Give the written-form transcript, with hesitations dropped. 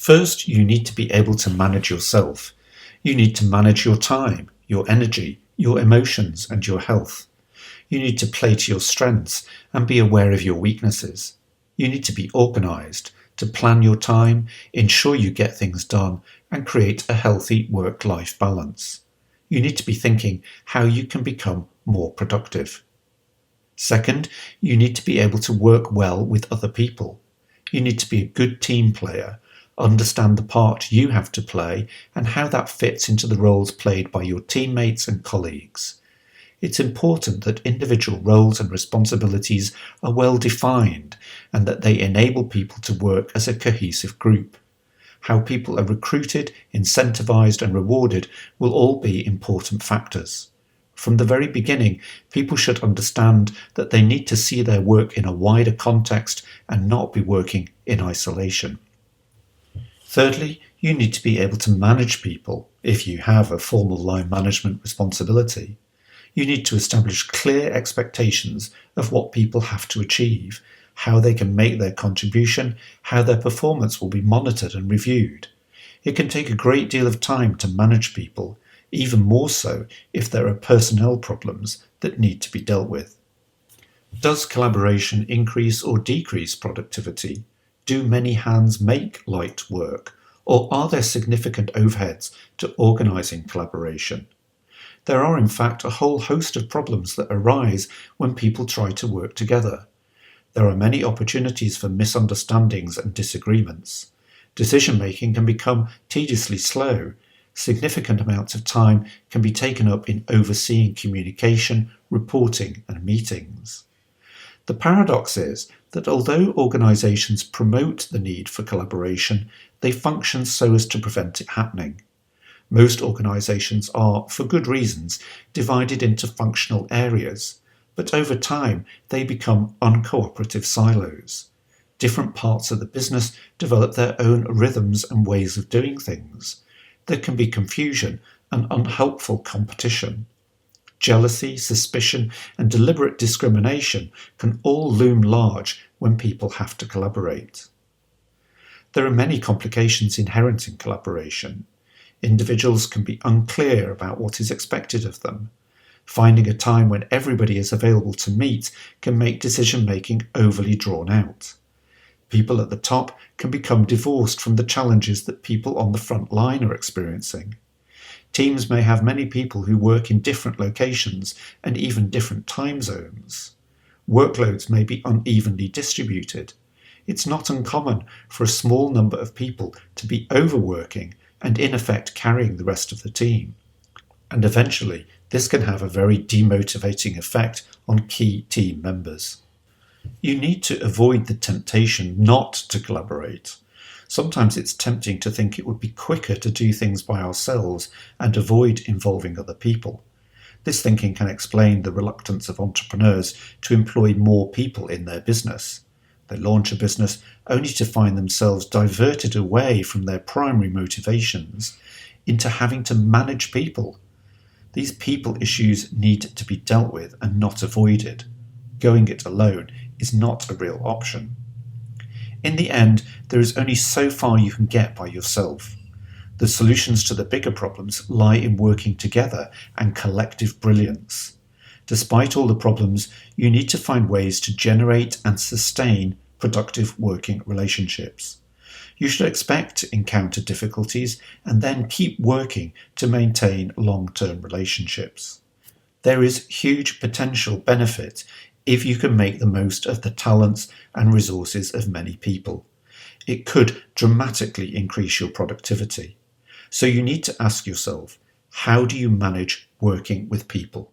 First, you need to be able to manage yourself. You need to manage your time, your energy, your emotions, and your health. You need to play to your strengths and be aware of your weaknesses. You need to be organised, to plan your time, ensure you get things done, and create a healthy work-life balance. You need to be thinking how you can become more productive. Second, you need to be able to work well with other people. You need to be a good team player, understand the part you have to play and how that fits into the roles played by your teammates and colleagues. It's important that individual roles and responsibilities are well defined and that they enable people to work as a cohesive group. How people are recruited, incentivized and rewarded will all be important factors. From the very beginning, people should understand that they need to see their work in a wider context and not be working in isolation. Thirdly, you need to be able to manage people if you have a formal line management responsibility. You need to establish clear expectations of what people have to achieve, how they can make their contribution, how their performance will be monitored and reviewed. It can take a great deal of time to manage people, even more so if there are personnel problems that need to be dealt with. Does collaboration increase or decrease productivity? Do many hands make light work? Or are there significant overheads to organising collaboration? There are in fact a whole host of problems that arise when people try to work together. There are many opportunities for misunderstandings and disagreements. Decision-making can become tediously slow. Significant amounts of time can be taken up in overseeing communication, reporting and meetings. The paradox is that although organisations promote the need for collaboration, they function so as to prevent it happening. Most organisations are, for good reasons, divided into functional areas, but over time they become uncooperative silos. Different parts of the business develop their own rhythms and ways of doing things. There can be confusion and unhelpful competition. Jealousy, suspicion, and deliberate discrimination can all loom large when people have to collaborate. There are many complications inherent in collaboration. Individuals can be unclear about what is expected of them. Finding a time when everybody is available to meet can make decision-making overly drawn out. People at the top can become divorced from the challenges that people on the front line are experiencing. Teams may have many people who work in different locations and even different time zones. Workloads may be unevenly distributed. It's not uncommon for a small number of people to be overworking and in effect carrying the rest of the team. And eventually, this can have a very demotivating effect on key team members. You need to avoid the temptation not to collaborate. Sometimes it's tempting to think it would be quicker to do things by ourselves and avoid involving other people. This thinking can explain the reluctance of entrepreneurs to employ more people in their business. They launch a business only to find themselves diverted away from their primary motivations into having to manage people. These people issues need to be dealt with and not avoided. Going it alone is not a real option. In the end, there is only so far you can get by yourself. The solutions to the bigger problems lie in working together and collective brilliance. Despite all the problems, you need to find ways to generate and sustain productive working relationships. You should expect to encounter difficulties and then keep working to maintain long-term relationships. There is huge potential benefit if you can make the most of the talents and resources of many people. It could dramatically increase your productivity. So you need to ask yourself, how do you manage working with people?